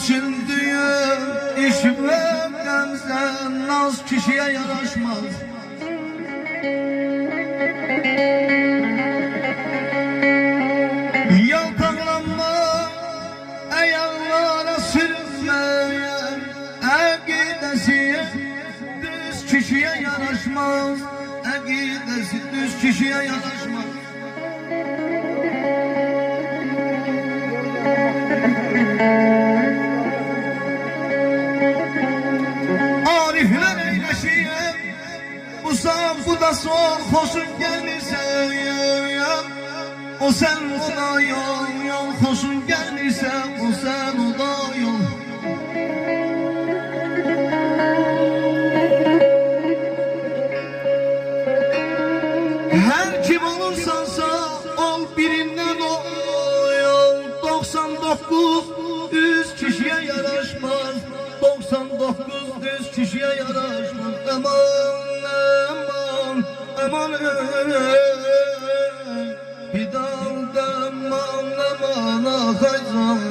düşündüğüm iş ve gamze naz kişiye yaraşmaz. Yaltaklanma ayağlara sürünmeye, akidesi düz kişiye yaraşmaz. Akidesi düz kişiye yaraşmaz. Arifler eyleşiyem, bu sağ bu da sol, hoşun gelirse o sen o da yol, hoşun gelirse o sen o da yol. Her kim olursansa ol birinden ol, 99 100 kişiye yaraşmaz. 99 100 kişiye yaraşmaz. Aman bir daldan aman hayzan